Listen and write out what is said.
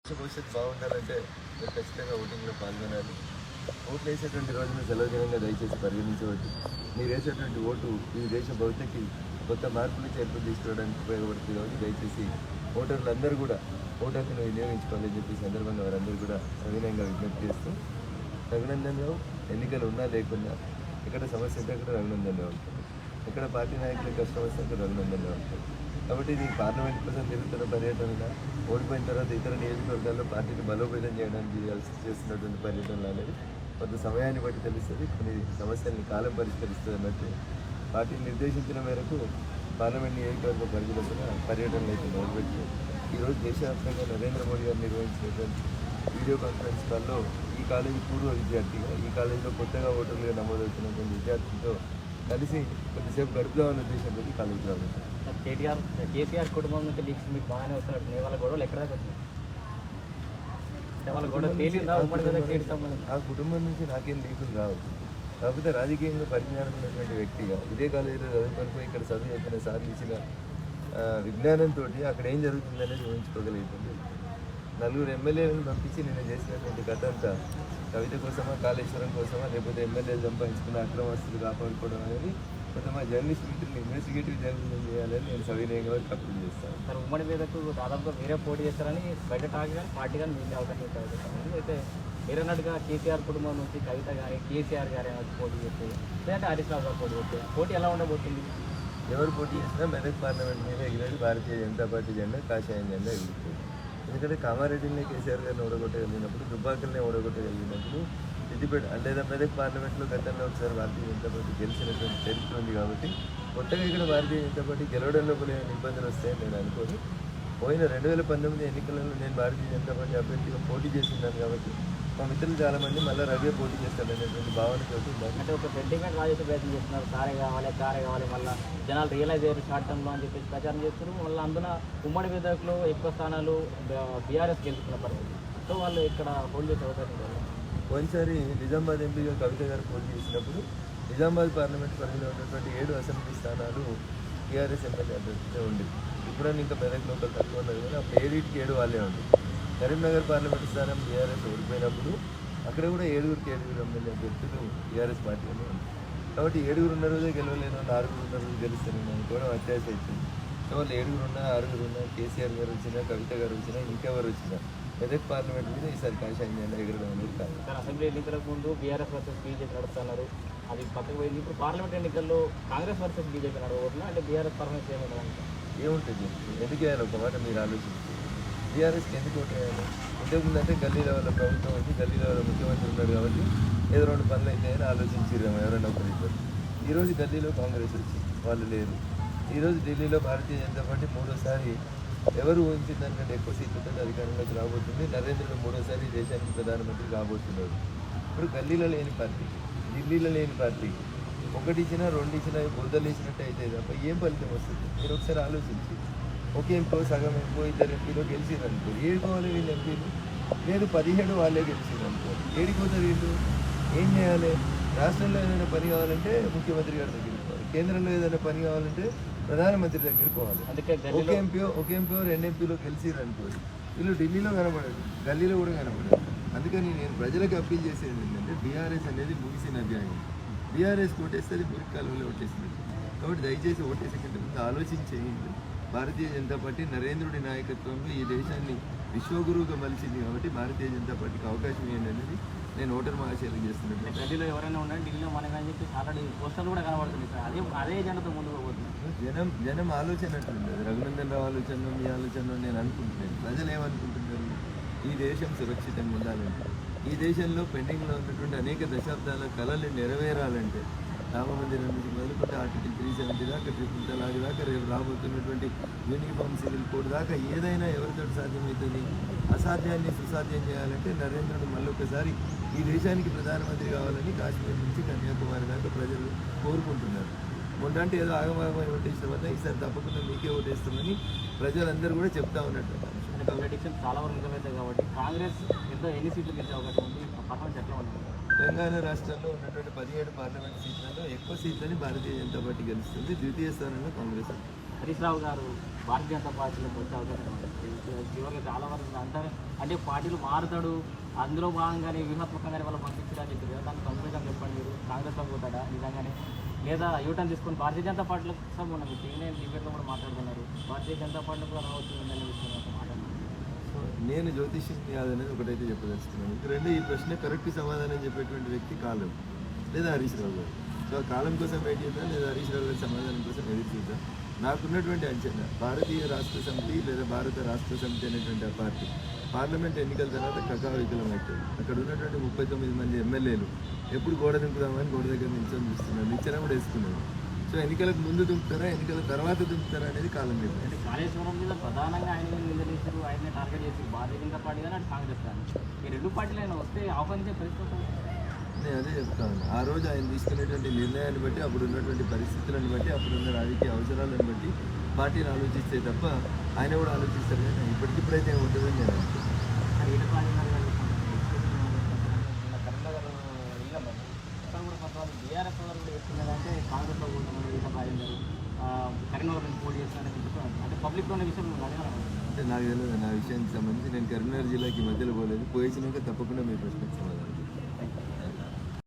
భవిష్యత్తు బాగుండాలంటే మీరు ఖచ్చితంగా ఓటింగ్లో పాల్గొనాలి. ఓట్లు వేసేటువంటి రోజున సెలవుదినంగా దయచేసి పరిగణించవద్దు. మీరు వేసేటువంటి ఓటు ఈ దేశ భవిష్యత్తుకి కొత్త మార్పులు చేర్పులు తీసుకురావడానికి ఉపయోగపడుతుంది కాబట్టి దయచేసి ఓటర్లందరూ కూడా ఓటు హక్కును వినియోగించుకోవాలని చెప్పి సందర్భంగా వారందరూ కూడా సవినయంగా విజ్ఞప్తి చేస్తూ రఘునందన్ రావు ఎన్నికలు ఉన్నా లేకున్నా ఎక్కడ సమస్య ఉంటే అక్కడ రఘునందన్ రావు ఉంటుంది, ఎక్కడ పార్టీ నాయకులకు కష్టం వస్తే అక్కడ రఘునందన్ రావు ఉంటుంది. కాబట్టి ఇది పార్లమెంట్ కోసం తిరుగుతున్న పర్యటన ఓడిపోయిన తర్వాత ఇతర నియోజకవర్గాల్లో పార్టీని బలోపేతం చేయడానికి చేస్తున్నటువంటి పర్యటనలు అనేది కొంత సమయాన్ని బట్టి తెలుస్తుంది. కొన్ని సమస్యల్ని కాలం పరిష్కరిస్తుంది అన్నట్టు పార్టీ నిర్దేశించిన మేరకు పార్లమెంట్ నియోజకవర్గ పరిధిలో కూడా పర్యటనలు అయితే మొదలుపెట్టి ఈరోజు దేశవ్యాప్తంగా నరేంద్ర మోడీ గారు నిర్వహించినటువంటి వీడియో కాన్ఫరెన్స్ కాల్లో ఈ కాలేజీ పూర్వ విద్యార్థిగా ఈ కాలేజీలో కొత్తగా ఓటర్లుగా నమోదవుతున్నటువంటి విద్యార్థులతో కలిసి కొద్దిసేపు గడుపుదామన్న ఉద్దేశంతో కాలేజీలో ఉంది. కేసీఆర్ కుటుంబం నుంచి లీక్స్ మీకు బాగానే వస్తున్నట్టు వాళ్ళ గొడవలు ఎక్కడ దాకా వచ్చినాయి? వాళ్ళ గొడవ ఆ కుటుంబం నుంచి నాకేం లీకులు రావు. కాకపోతే రాజకీయంగా పరిజ్ఞానం ఉన్నటువంటి వ్యక్తిగా ఇదే కాలేజీలో చదువుకొని ఇక్కడ చదువు చెప్పిన సాధించిన విజ్ఞానంతో అక్కడ ఏం జరుగుతుందనేది ఊహించుకోగలుగుతుంది. నలుగురు ఎమ్మెల్యేలను పంపించి నేను చేసినటువంటి కథ అంతా కవిత కోసమా కాళేశ్వరం కోసమా లేకపోతే ఎమ్మెల్యేలు సంపాదించుకున్న అక్రమస్తులు కాపాడుకోవడం అనేది కొంతమంది జర్నలిస్ట్ మిత్రులు ఇన్వెస్టిగేటివ్ జర్నలిజం చేయాలని నేను సవినయంగా వరకు అప్రూవ్ చేస్తాను. సార్ ఉమ్మడి మీదకు దాదాపుగా మీరే పోటీ చేస్తారని బయట టాక్ కానీ పార్టీ కానీ మీకు అవకాశం అయితే మీరన్నట్టుగా కేసీఆర్ కుటుంబం నుంచి కవిత కానీ కేసీఆర్ గారి పోటీ చేస్తే లేదంటే హరీష్ రావు గారు పోటీ చేస్తే పోటీ ఎలా ఉండబోతుంది? ఎవరు పోటీ చేసినా మెదక్ పార్లమెంట్ మీద ఎగిరేది భారతీయ జనతా పార్టీ జెండా కాషాయం జెండా ఎగురుతుంది. ఎందుకంటే కామారెడ్డిని కేసీఆర్ గారిని ఓడగొట్టగలిగినప్పుడు దుబ్బాకల్ని ఓడగొట్టగలిగినప్పుడు సిద్దిపేట లేదా మెదక్ పార్లమెంట్లో గతంలో ఒకసారి భారతీయ జనతా పార్టీ గెలిచినటువంటి చరిత్ర ఉంది. కాబట్టి కొత్తగా ఇక్కడ భారతీయ జనతా పార్టీ గెలవడంలో కొన్ని ఇబ్బందులు వస్తాయని నేను అనుకోను. పోయిన 2019 ఎన్నికలలో నేను భారతీయ జనతా పార్టీ అభ్యర్థిగా పోటీ చేస్తున్నాను కాబట్టి మా మిత్రులు చాలామంది మళ్ళీ రవే పోటీ చేస్తాడనేటువంటి భావనతో అంటే ఒక సెంటిమెంట్ రాజేసే ప్రయత్నం చేస్తున్నారు. కారే కావాలి మళ్ళీ జనాలు రియలైజ్ అయ్యారు షార్ట్ టర్మ్లో అని చెప్పేసి ప్రచారం చేస్తున్నారు. మళ్ళీ అందున ఉమ్మడి విధాకులో ఎక్కువ స్థానాలు బీఆర్ఎస్ గెలుచుకున్న పరిస్థితి. సో వాళ్ళు ఇక్కడ హోల్డ్ చేసే అవకాశం లేదు. పోయినసారి నిజామాబాద్ ఎంపీగా కవిత గారు పోటీ చేసినప్పుడు నిజామాబాద్ పార్లమెంట్ పరిధిలో ఉన్నటువంటి 7 అసెంబ్లీ స్థానాలు టీఆర్ఎస్ ఎమ్మెల్యే అభ్యర్థితో ఉంది. ఇప్పుడని ఇంకా మెదక్ లోకల్ తక్కువ ఉన్నది కానీ అప్పుడు 7 వాళ్ళే ఉంది. కరీంనగర్ పార్లమెంట్ స్థానం టీఆర్ఎస్ ఓడిపోయినప్పుడు అక్కడ కూడా 7 ఎమ్మెల్యే అభ్యర్థులు టీఆర్ఎస్ పార్టీలోనే ఉంది. కాబట్టి 7 ఉన్న రోజే గెలవలేను, 6 ఉన్న రోజు గెలుస్తాను అనుకోవడం అత్యాశ అవుతుంది. సో వాళ్ళు 7 ఉన్నా 6 ఉన్నా కేసీఆర్ గారు వచ్చినా కవిత గారు వచ్చినా ఇంకెవరు వచ్చినా మెదక్ పార్లమెంట్ మీద ఈసారి కాషాయం జెండా ఎగరడం అనేది కాదు. సార్ అసెంబ్లీ ఎన్నికలకు ముందు బీఆర్ఎస్ వర్సెస్ బీజేపీ నడుస్తున్నారు, అది పక్కకు పోయింది. ఇప్పుడు పార్లమెంట్ ఎన్నికల్లో కాంగ్రెస్ వర్సెస్ బీజేపీ నడవబోతున్నా అంటే బీఆర్ఎస్ పర్మనెంట్ ఏముంటుంది? ఎందుకు వేయాలి? ఒక మాట మీరు ఆలోచించి టీఆర్ఎస్కి ఎందుకు ఓటు వేయాలి? ఇంతకుముందు అంటే గల్లీల వల్ల ప్రభుత్వం వచ్చి గల్లీల వల్ల ముఖ్యమంత్రి ఉన్నాడు కాబట్టి ఏదో 2 పనులు అయితాయని ఆలోచించారేమో ఎవరైనా ఒకరిద్దరు. ఈరోజు గల్లీలో కాంగ్రెస్ వచ్చి వాళ్ళు లేరు. ఈరోజు ఢిల్లీలో భారతీయ జనతా పార్టీ 3వ సారి ఎవరు ఊహించిన దానికంటే ఎక్కువ సీట్లతో అధికారంలోకి రాబోతుంది. నరేంద్రుడు 3వ సారి దేశానికి ప్రధానమంత్రి కాబోతున్నాడు. ఇప్పుడు గల్లీలో లేని పార్టీ, ఢిల్లీలో లేని పార్టీ ఒకటి ఇచ్చినా 2 ఇచ్చినా బురదలు వేసినట్టు అయితే తప్ప ఏం ఫలితం వస్తుంది? మీరు ఒకసారి ఆలోచించి ఒక ఎంపీ సగం ఎంపీ 2 ఎంపీలో గెలిచిరు అనుకో, ఏడుకోవాలి వీళ్ళు ఎంపీలు? లేదు 17 వాళ్ళే గెలిచిరు అనుకో, ఏడిపోతారు వీళ్ళు? ఏం చేయాలి? రాష్ట్రంలో ఏదైనా పని కావాలంటే ముఖ్యమంత్రి గారి దగ్గరికి పోవాలి, కేంద్రంలో ఏదైనా పని కావాలంటే ప్రధానమంత్రి దగ్గరికి పోవాలి. ఒక ఎంపీఓ 2 ఎంపీలో గెలిచిరు అనుకోండి, వీళ్ళు ఢిల్లీలో కనబడదు, గల్లీలో కూడా కనబడదు. అందుకని నేను ప్రజలకు అప్పీల్ చేసేది ఏంటంటే బీఆర్ఎస్ అనేది ముగిసిన అధ్యాయం. బీఆర్ఎస్ ఓటేస్తే మురికి కాలువలో ఓటేసినట్టు. కాబట్టి దయచేసి ఓటేసే కంటే ముందు ఆలోచించేయండి. భారతీయ జనతా పార్టీ నరేంద్రుడి నాయకత్వంలో ఈ దేశాన్ని విశ్వగురువుగా మలిచింది కాబట్టి భారతీయ జనతా పార్టీకి అవకాశం ఇవ్వండి అనేది నేను ఓటర్ మహాశైలకు చేస్తున్నట్టు. ఢిల్లీలో ఎవరైనా ఉండండి, ఢిల్లీలో మనకని చెప్పి ఆల్రెడీ పోస్టర్లు కూడా కనబడుతుంది సార్. అదే జనతో ముందుకు పోతుంది. జనం ఆలోచన అట్లుండదు. రఘునందన్ రావు ఆలోచన మీ ఆలోచన నేను అనుకుంటున్నాను. ప్రజలు ఏమనుకుంటున్నారు? ఈ దేశం సురక్షితంగా ఉండాలంటే, ఈ దేశంలో పెండింగ్లో ఉన్నటువంటి అనేక దశాబ్దాల కళలు నెరవేరాలంటే రామమందిరం నుంచి మొదలుకుంటే ఆర్టికల్ 370 దాకా, ట్రిపుల్ తలాక్ దాకా, రేపు రాబోతున్నటువంటి యూనిఫామ్ సివిల్ కోడ్ దాకా ఏదైనా ఎవరితో సాధ్యమవుతుంది? అసాధ్యాన్ని సుసాధ్యం చేయాలంటే నరేంద్రుడు మళ్ళొకసారి ఈ దేశానికి ప్రధానమంత్రి కావాలని కాశ్మీర్ నుంచి కన్యాకుమారి దాకా ప్రజలు కోరుకుంటున్నారు. మొన్నంటే ఏదో ఆగమాగమని ఓటేసిన వల్ల ఈసారి తప్పకుండా మీకే ఓటేస్తామని ప్రజలందరూ కూడా చెప్తా ఉన్నట్టు. ప్రెడిక్షన్ చాలా వరకు నిజమవుతాయి కాబట్టి కాంగ్రెస్ ఎన్ని సీట్లు గెలిచే అవకాశం ఉంది? పర్ఫార్మెన్స్ ఎట్లా ఉంటుంది? తెలంగాణ రాష్ట్రంలో ఉన్నటువంటి 17 పార్లమెంట్ సీట్లలో ఎక్కువ సీట్లని భారతీయ జనతా పార్టీ గెలుస్తుంది. ద్వితీయ స్థానంలో కాంగ్రెస్. హరీష్ రావు గారు భారతీయ జనతా పార్టీలోకి వచ్చే అవకాశం ఉంటుంది. చివరికి చాలా వరకు అంటారు అంటే పార్టీలు మారుతాడు, అందులో భాగంగానే వ్యూహాత్మకంగానే వాళ్ళు పంపించారని చెప్పారు. దాన్ని సంతోషంగా చెప్పండి, మీరు కాంగ్రెస్లో పోతాడా నిజంగానే, లేదా యూటర్న్ తీసుకొని భారతీయ జనతా పార్టీలో మొన్న టీవీ డిబేట్లో కూడా మాట్లాడుతున్నారు, భారతీయ జనతా పార్టీలో కూడా రావచ్చు అనే విషయం మాట్లాడుతున్నారు. సో నేను జ్యోతిష్యం కాదనేది ఒకటైతే చెప్పదలుచుకున్నాను. రెండు, ఈ ప్రశ్న కరెక్ట్ సమాధానం చెప్పేటువంటి వ్యక్తి కాలం లేదా హరీష్ రావు గారు. సో ఆ కాలం కోసం వెయిట్ చేద్దాం, లేదా హరీష్ రావు గారి సమాధానం కోసం ఎదురు చూద్దాం. నాకున్నటువంటి అంచనా భారతీయ రాష్ట్ర సమితి లేదా భారత రాష్ట్ర సమితి అనేటువంటి ఆ పార్టీ పార్లమెంట్ ఎన్నికల తర్వాత కకావికలం అవుతుంది. అక్కడ ఉన్నటువంటి 39 మంది ఎమ్మెల్యేలు ఎప్పుడు గోడ దింపుదామని గోడ దగ్గర నిల్చొని చూస్తున్నారు, నిచ్చెన కూడా వేసుకున్నారు. సో ఎన్నికలకు ముందు దింపుతారా, ఎన్నికల తర్వాత దింపుతారా అనేది కాలం నిర్ణయం. అంటే కాళేశ్వరం మీద ప్రధానంగా ఆయన నిందలేశారు, ఆయన్ని టార్గెట్ చేసి భారతీయ జనతా పార్టీ కానీ అటు కాంగ్రెస్ కానీ ఈ రెండు పార్టీలు ఆయన వస్తే ఆహ్వానించే పరిస్థితి. నేను అదే చెప్తాను. ఆ రోజు ఆయన తీసుకునేటువంటి నిర్ణయాన్ని బట్టి, అప్పుడు ఉన్నటువంటి పరిస్థితులను బట్టి, అప్పుడున్న రాజకీయ అవసరాలను బట్టి పార్టీని ఆలోచిస్తే తప్ప ఆయన కూడా ఆలోచిస్తారు. కానీ ఇప్పటికిప్పుడైతే ఉంటుందని నేను అనుకుంటున్నాను. బీఆర్ఎస్ వాళ్ళు కూడా చెప్తున్నదంటే కాంగ్రెస్లో పోతున్నాడు, ఈత బాధించారు, కరీంనగర్ నుంచి పోటీ చేస్తున్నారని చెప్తున్నారు. అంటే పబ్లిక్లో ఉన్న విషయం అడగడం అంటే నాకు తెలియదు. నా విషయానికి సంబంధించి నేను కరీంనగర్ జిల్లాకి మధ్యలో పోలేదు, పోయించినాక తప్పకుండా మీ ప్రశ్నకు సమాధానం